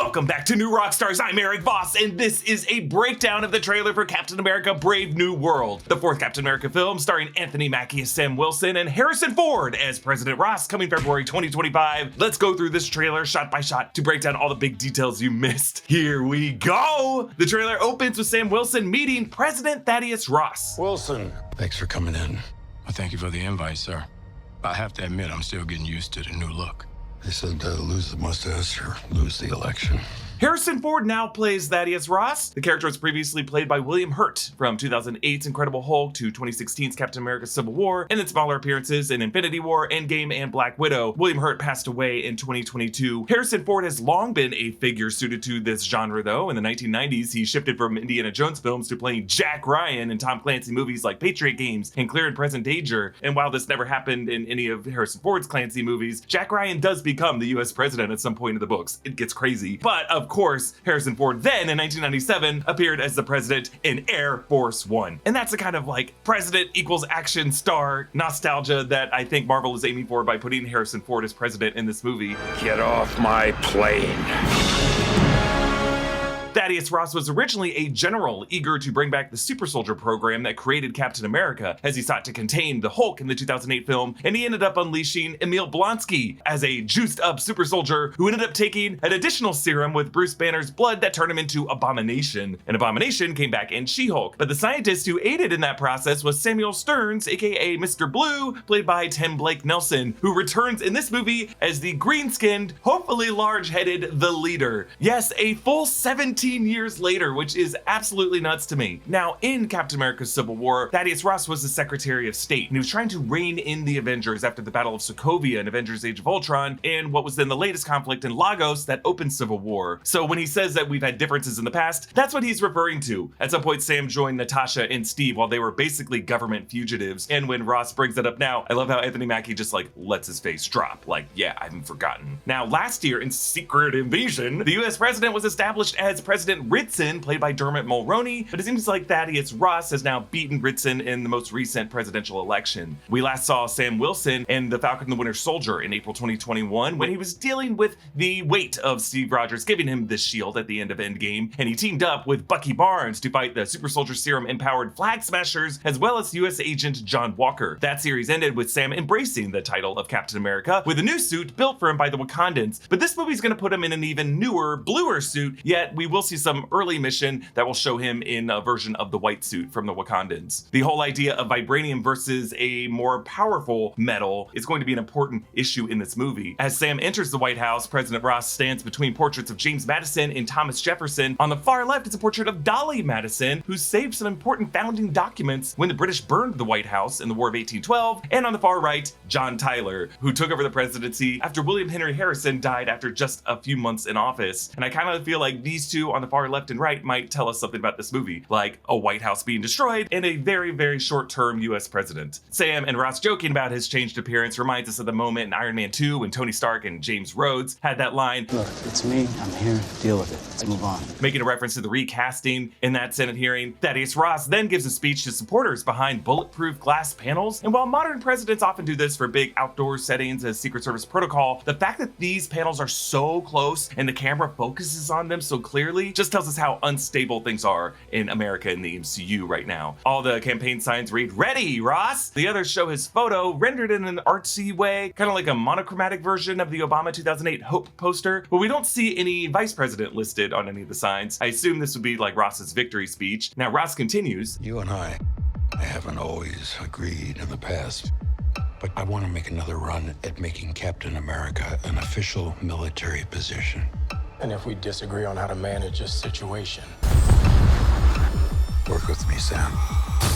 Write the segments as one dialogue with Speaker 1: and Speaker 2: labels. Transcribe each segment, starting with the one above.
Speaker 1: Welcome back to New Rockstars. I'm Erik Voss, and this is a breakdown of the trailer for Captain America: Brave New World, the fourth Captain America film starring Anthony Mackie as Sam Wilson and Harrison Ford as President Ross, coming February 2025. Let's go through this trailer shot by shot to break down all the big details you missed. Here we go! The trailer opens with Sam Wilson meeting President Thaddeus Ross.
Speaker 2: Wilson, thanks for coming in.
Speaker 3: Well, thank you for the invite, sir. I have to admit, I'm still getting used to the new look.
Speaker 2: They said lose the mustache or lose the election.
Speaker 1: Harrison Ford now plays Thaddeus Ross. The character was previously played by William Hurt from 2008's Incredible Hulk to 2016's Captain America: Civil War, and in smaller appearances in Infinity War, Endgame, and Black Widow. William Hurt passed away in 2022. Harrison Ford has long been a figure suited to this genre, though. In the 1990s, he shifted from Indiana Jones films to playing Jack Ryan in Tom Clancy movies like Patriot Games and Clear and Present Danger. And while this never happened in any of Harrison Ford's Clancy movies, Jack Ryan does become the US president at some point in the books. It gets crazy. But of course, Harrison Ford then in 1997 appeared as the president in Air Force One. And that's the kind of like president equals action star nostalgia that I think Marvel is aiming for by putting Harrison Ford as president in this movie.
Speaker 4: Get off my plane.
Speaker 1: Thaddeus Ross was originally a general eager to bring back the super soldier program that created Captain America as he sought to contain the Hulk in the 2008 film, and he ended up unleashing Emil Blonsky as a juiced up super soldier who ended up taking an additional serum with Bruce Banner's blood that turned him into Abomination. And Abomination came back in She-Hulk, but the scientist who aided in that process was Samuel Stearns, aka Mr. Blue, played by Tim Blake Nelson, who returns in this movie as the green-skinned, hopefully large-headed The Leader. Yes, a full 17 years later, which is absolutely nuts to me. Now, in Captain America: Civil War, Thaddeus Ross was the Secretary of State, and he was trying to rein in the Avengers after the Battle of Sokovia in Avengers: Age of Ultron, and what was then the latest conflict in Lagos that opened Civil War. So when he says that we've had differences in the past, that's what he's referring to. At some point, Sam joined Natasha and Steve while they were basically government fugitives, and when Ross brings it up now, I love how Anthony Mackie just like lets his face drop, like, yeah, I haven't forgotten. Now, last year in Secret Invasion, the US president was established as President Ritson, played by Dermot Mulroney, but it seems like Thaddeus Ross has now beaten Ritson in the most recent presidential election. We last saw Sam Wilson in The Falcon and the Winter Soldier in April 2021 when he was dealing with the weight of Steve Rogers giving him the shield at the end of Endgame, and he teamed up with Bucky Barnes to fight the super soldier serum empowered Flag Smashers as well as US agent John Walker. That series ended with Sam embracing the title of Captain America with a new suit built for him by the Wakandans, but this movie's gonna put him in an even newer, bluer suit, yet we will see some early mission that will show him in a version of the white suit from the Wakandans. The whole idea of Vibranium versus a more powerful metal is going to be an important issue in this movie. As Sam enters the White House, President Ross stands between portraits of James Madison and Thomas Jefferson. On the far left is a portrait of Dolly Madison, who saved some important founding documents when the British burned the White House in the War of 1812. And on the far right, John Tyler, who took over the presidency after William Henry Harrison died after just a few months in office. And I kind of feel like these two on the far left and right might tell us something about this movie, like a White House being destroyed and a very, very short-term US president. Sam and Ross joking about his changed appearance reminds us of the moment in Iron Man 2 when Tony Stark and James Rhodes had that line,
Speaker 5: "Look, it's me, I'm here, deal with it, let's move on."
Speaker 1: Making a reference to the recasting in that Senate hearing. Thaddeus Ross then gives a speech to supporters behind bulletproof glass panels, and while modern presidents often do this for big outdoor settings as Secret Service protocol, the fact that these panels are so close and the camera focuses on them so clearly just tells us how unstable things are in America in the MCU right now. All the campaign signs read, "Ready, Ross!" The others show his photo rendered in an artsy way, kind of like a monochromatic version of the Obama 2008 Hope poster, but we don't see any vice president listed on any of the signs. I assume this would be like Ross's victory speech. Now Ross continues,
Speaker 2: You and I haven't always agreed in the past, but I want to make another run at making Captain America an official military position.
Speaker 3: And if we disagree on how to manage this situation,
Speaker 2: Work with me, Sam.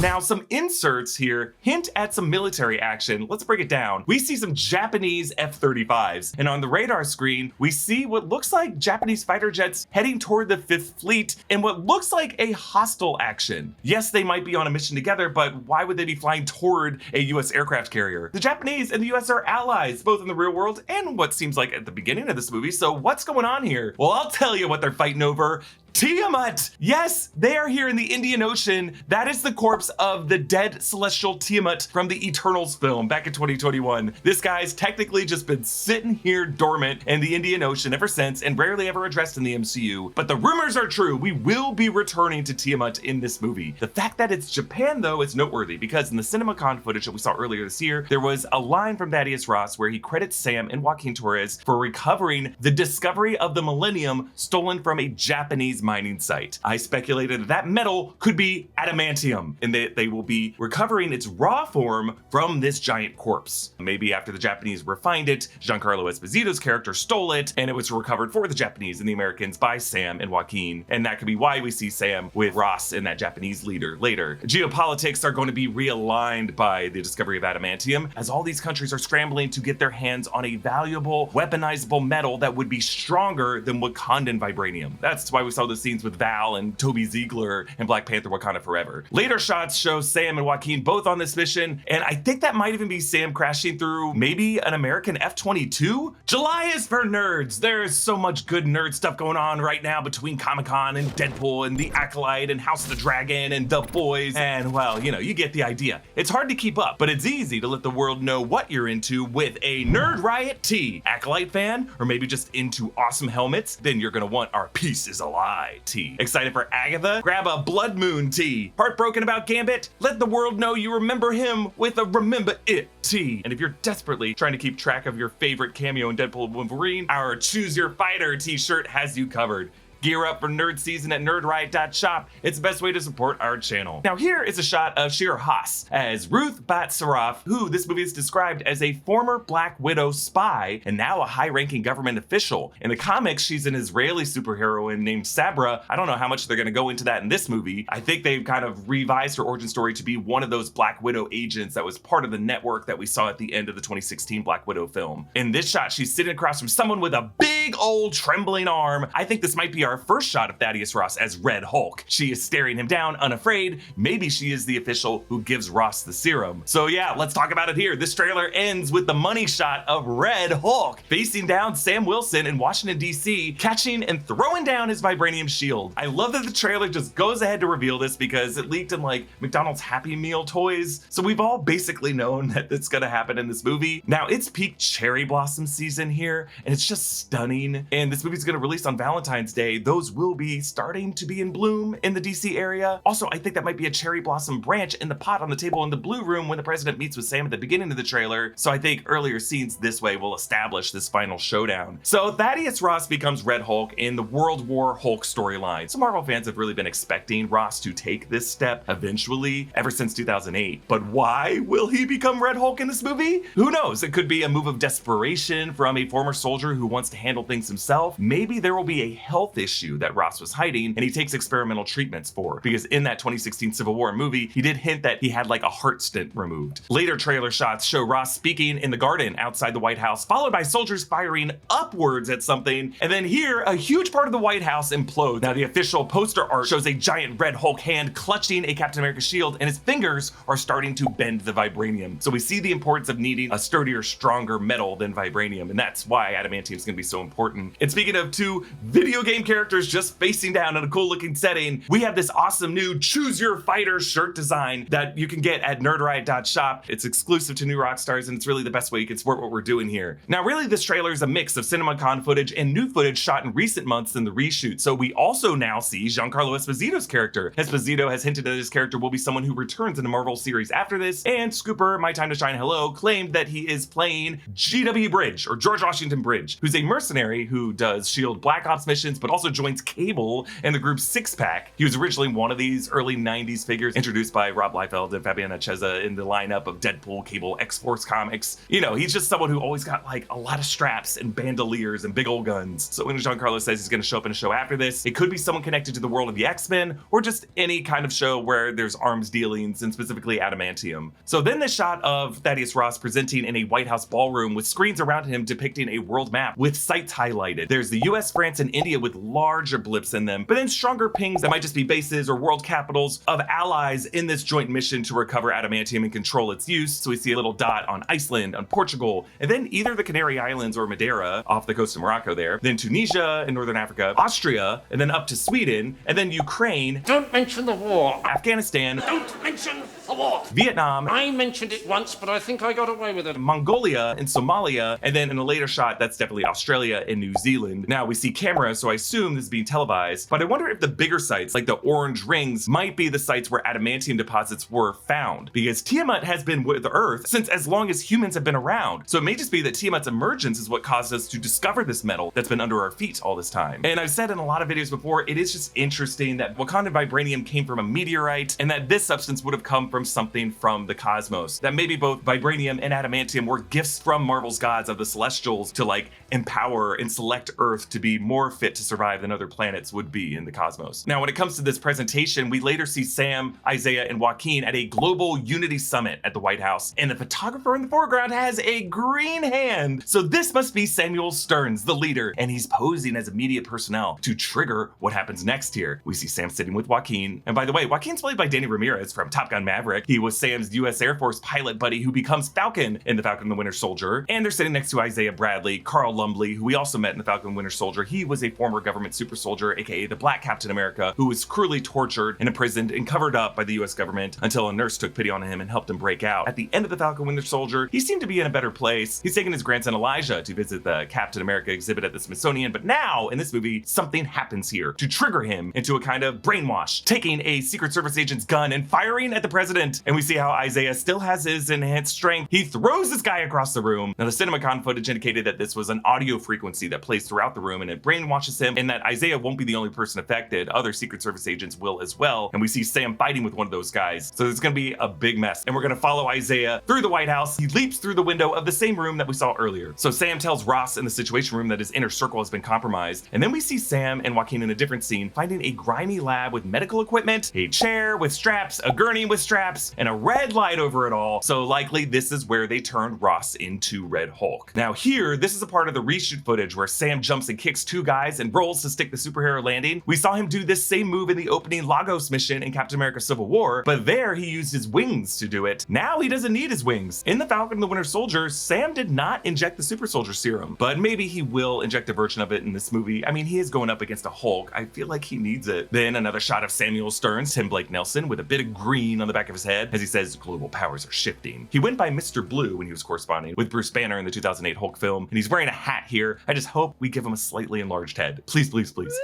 Speaker 1: Now, some inserts here hint at some military action. Let's break it down. We see some Japanese F-35s, and on the radar screen, we see what looks like Japanese fighter jets heading toward the Fifth Fleet in what looks like a hostile action. Yes, they might be on a mission together, but why would they be flying toward a US aircraft carrier? The Japanese and the US are allies, both in the real world and what seems like at the beginning of this movie, so what's going on here? Well, I'll tell you what they're fighting over. Tiamut! Yes, they are here in the Indian Ocean. That is the corpse of the dead celestial Tiamut from the Eternals film back in 2021. This guy's technically just been sitting here dormant in the Indian Ocean ever since and rarely ever addressed in the MCU. But the rumors are true. We will be returning to Tiamut in this movie. The fact that it's Japan, though, is noteworthy because in the CinemaCon footage that we saw earlier this year, there was a line from Thaddeus Ross where he credits Sam and Joaquin Torres for recovering the discovery of the Millennium stolen from a Japanese mining site. I speculated that metal could be adamantium and that they will be recovering its raw form from this giant corpse. Maybe after the Japanese refined it, Giancarlo Esposito's character stole it and it was recovered for the Japanese and the Americans by Sam and Joaquin. And that could be why we see Sam with Ross and that Japanese leader later. Geopolitics are going to be realigned by the discovery of adamantium as all these countries are scrambling to get their hands on a valuable weaponizable metal that would be stronger than Wakandan vibranium. That's why we saw those scenes with Val and Toby Ziegler and Black Panther Wakanda Forever. Later shots show Sam and Joaquin both on this mission, and I think that might even be Sam crashing through maybe an American F-22? July is for nerds. There's so much good nerd stuff going on right now between Comic-Con and Deadpool and The Acolyte and House of the Dragon and The Boys, and well, you know, you get the idea. It's hard to keep up, but it's easy to let the world know what you're into with a Nerd Riot tee. Acolyte fan, or maybe just into awesome helmets? Then you're gonna want our Peace is a Lie tee. Excited for Agatha? Grab a Blood Moon tee. Heartbroken about Gambit? Let the world know you remember him with a Remember It tee. And if you're desperately trying to keep track of your favorite Cameo and Deadpool and Wolverine, our Choose Your Fighter t-shirt has you covered. Gear up for nerd season at nerdriot.shop. It's the best way to support our channel. Now here is a shot of Shira Haas as Ruth Bat Saraf, who this movie is described as a former Black Widow spy and now a high-ranking government official. In the comics, she's an Israeli superheroine named Sabra. I don't know how much they're gonna go into that in this movie. I think they've kind of revised her origin story to be one of those Black Widow agents that was part of the network that we saw at the end of the 2016 Black Widow film. In this shot, she's sitting across from someone with a big old trembling arm. I think this might be our first shot of Thaddeus Ross as Red Hulk. She is staring him down, unafraid. Maybe she is the official who gives Ross the serum. So yeah, let's talk about it here. This trailer ends with the money shot of Red Hulk facing down Sam Wilson in Washington, D.C., catching and throwing down his vibranium shield. I love that the trailer just goes ahead to reveal this because it leaked in like McDonald's Happy Meal toys. So we've all basically known that it's gonna happen in this movie. Now it's peak cherry blossom season here, and it's just stunning. And this movie's gonna release on Valentine's Day. Those will be starting to be in bloom in the DC area. Also, I think that might be a cherry blossom branch in the pot on the table in the blue room when the president meets with Sam at the beginning of the trailer. So I think earlier scenes this way will establish this final showdown. So Thaddeus Ross becomes Red Hulk in the World War Hulk storyline. So Marvel fans have really been expecting Ross to take this step eventually ever since 2008. But why will he become Red Hulk in this movie? Who knows? It could be a move of desperation from a former soldier who wants to handle things himself. Maybe there will be a health issue that Ross was hiding and he takes experimental treatments for, because in that 2016 Civil War movie, he did hint that he had like a heart stent removed. Later trailer shots show Ross speaking in the garden outside the White House, followed by soldiers firing upwards at something, and then here, a huge part of the White House implodes. Now the official poster art shows a giant Red Hulk hand clutching a Captain America shield, and his fingers are starting to bend the vibranium. So we see the importance of needing a sturdier, stronger metal than vibranium, and that's why adamantium is gonna be so important. And speaking of two video game characters just facing down in a cool looking setting, we have this awesome new Choose Your Fighter shirt design that you can get at nerdriot.shop. It's exclusive to new Rockstars, and it's really the best way you can support what we're doing here. Now really this trailer is a mix of CinemaCon footage and new footage shot in recent months in the reshoot. So we also now see Giancarlo Esposito's character. Esposito has hinted that his character will be someone who returns in a Marvel series after this, and Scooper, My Time to Shine Hello, claimed that he is playing GW Bridge, or George Washington Bridge, who's a mercenary who does SHIELD Black Ops missions, but also joins Cable and the group Six Pack. He was originally one of these early 90s figures introduced by Rob Liefeld and Fabiana Chiesa in the lineup of Deadpool, Cable, X-Force comics. You know, he's just someone who always got like a lot of straps and bandoliers and big old guns. So when Giancarlo says he's gonna show up in a show after this, it could be someone connected to the world of the X-Men or just any kind of show where there's arms dealings and specifically adamantium. So then the shot of Thaddeus Ross presenting in a White House ballroom with screens around him depicting a world map with sites highlighted. There's the US, France, and India with larger blips in them, but then stronger pings that might just be bases or world capitals of allies in this joint mission to recover adamantium and control its use. So we see a little dot on Iceland, on Portugal, and then either the Canary Islands or Madeira off the coast of Morocco there, then Tunisia in Northern Africa, Austria, and then up to Sweden, and then Ukraine.
Speaker 6: Don't mention the war.
Speaker 1: Afghanistan.
Speaker 6: Don't mention the war.
Speaker 1: Vietnam.
Speaker 6: I mentioned it once, but I think I got away with it.
Speaker 1: Mongolia and Somalia, and then in a later shot, that's definitely Australia and New Zealand. Now we see cameras, so I assume this is being televised, but I wonder if the bigger sites, like the orange rings, might be the sites where adamantium deposits were found, because Tiamut has been with Earth since as long as humans have been around. So it may just be that Tiamut's emergence is what caused us to discover this metal that's been under our feet all this time. And I've said in a lot of videos before, it is just interesting that Wakanda Vibranium came from a meteorite, and that this substance would have come from something from the cosmos. That maybe both Vibranium and adamantium were gifts from Marvel's gods of the Celestials to like empower and select Earth to be more fit to survive than other planets would be in the cosmos. Now, when it comes to this presentation, we later see Sam, Isaiah, and Joaquin at a global unity summit at the White House, and the photographer in the foreground has a green hand. So this must be Samuel Stearns, the leader, and he's posing as immediate personnel to trigger what happens next here. We see Sam sitting with Joaquin, and by the way, Joaquin's played by Danny Ramirez from Top Gun Maverick. He was Sam's US Air Force pilot buddy who becomes Falcon in The Falcon and the Winter Soldier, and they're sitting next to Isaiah Bradley, Carl Lumbly, who we also met in The Falcon and Winter Soldier. He was a former government super soldier, aka the Black Captain America, who was cruelly tortured and imprisoned and covered up by the US government until a nurse took pity on him and helped him break out. At the end of The Falcon and Winter Soldier, he seemed to be in a better place. He's taking his grandson Elijah to visit the Captain America exhibit at the Smithsonian, but now in this movie, something happens here to trigger him into a kind of brainwash, taking a Secret Service agent's gun and firing at the president. And we see how Isaiah still has his enhanced strength. He throws this guy across the room. Now the CinemaCon footage indicated that this was an audio frequency that plays throughout the room, and it brainwashes him, and that Isaiah won't be the only person affected. Other Secret Service agents will as well. And we see Sam fighting with one of those guys. So it's gonna be a big mess. And we're gonna follow Isaiah through the White House. He leaps through the window of the same room that we saw earlier. So Sam tells Ross in the Situation Room that his inner circle has been compromised. And then we see Sam and Joaquin in a different scene finding a grimy lab with medical equipment, a chair with straps, a gurney with straps, and a red light over it all. So likely this is where they turned Ross into Red Hulk. Now here, this is a part of the reshoot footage where Sam jumps and kicks two guys and rolls to stick the superhero landing. We saw him do this same move in the opening Lagos mission in Captain America Civil War, but there he used his wings to do it. Now he doesn't need his wings. In The Falcon and the Winter Soldier, Sam did not inject the super soldier serum, but maybe he will inject a version of it in this movie. I mean, he is going up against a Hulk. I feel like he needs it. Then another shot of Samuel Stearns, Tim Blake Nelson, with a bit of green on the back of his head as he says global powers are shifting. He went by Mr. Blue when he was corresponding with Bruce Banner in the 2008 Hulk film, and he's wearing a hat here. I just hope we give him a slightly enlarged head. Please, please, please.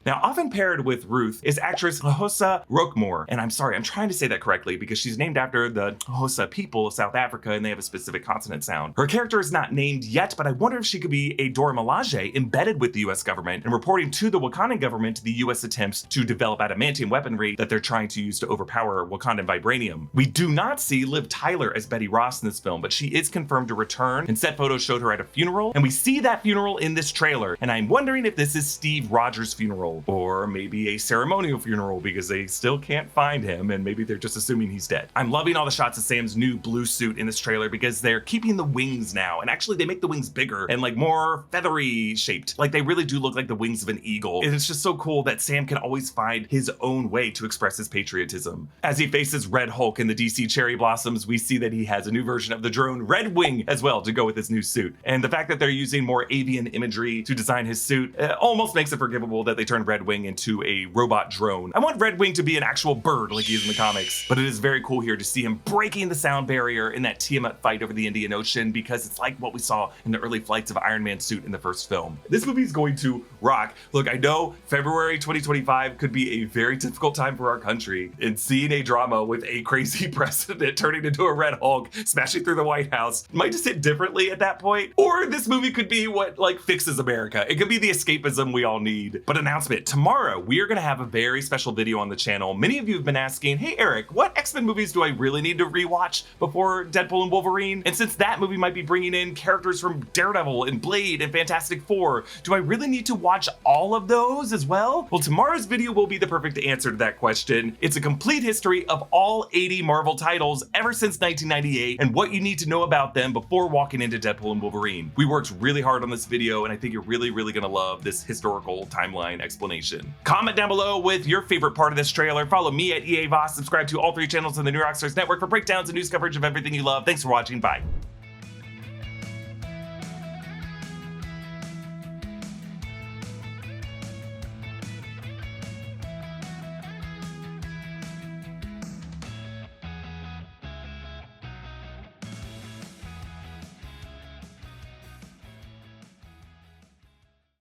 Speaker 1: Now, often paired with Ruth is actress Hossa Roquemore, and I'm sorry, I'm trying to say that correctly because she's named after the Hossa people of South Africa, and they have a specific consonant sound. Her character is not named yet, but I wonder if she could be a Dora Milaje embedded with the US government and reporting to the Wakandan government the US attempts to develop adamantium weaponry that they're trying to use to overpower Wakandan vibranium. We do not see Liv Tyler as Betty Ross in this film, but she is confirmed to return, and set photos showed her at a funeral, and we see that funeral in this trailer, and I'm wondering if this is Steve Rogers' funeral, or maybe a ceremonial funeral because they still can't find him and maybe they're just assuming he's dead. I'm loving all the shots of Sam's new blue suit in this trailer because they're keeping the wings now, and actually they make the wings bigger and like more feathery shaped. Like they really do look like the wings of an eagle. And it's just so cool that Sam can always find his own way to express his patriotism. As he faces Red Hulk in the DC Cherry Blossoms, we see that he has a new version of the drone Red Wing as well to go with his new suit. And the fact that they're using more avian imagery to design his suit almost makes it forgivable that they turned Red Wing into a robot drone. I want Red Wing to be an actual bird like he is in the comics, but it is very cool here to see him breaking the sound barrier in that Tiamut fight over the Indian Ocean because it's like what we saw in the early flights of Iron Man's suit in the first film. This movie is going to rock. Look, I know February 2025 could be a very difficult time for our country, and seeing a drama with a crazy president turning into a Red Hulk, smashing through the White House might just hit differently at that point. Or this movie could be what like fixes America. It could be the escapism we all need. But announcement, tomorrow we are going to have a very special video on the channel. Many of you have been asking, hey Eric, what X-Men movies do I really need to rewatch before Deadpool and Wolverine? And since that movie might be bringing in characters from Daredevil and Blade and Fantastic Four, do I really need to watch all of those as well? Well, tomorrow's video will be the perfect answer to that question. It's a complete history of all 80 Marvel titles ever since 1998 and what you need to know about them before walking into Deadpool and Wolverine. We worked really hard on this video, and I think you're really, really gonna love this historical timeline explanation explanation. Comment down below with your favorite part of this trailer. Follow me at EA Voss. Subscribe to all 3 channels in the New Rockstars network for breakdowns and news coverage of everything you love. Thanks for watching. Bye.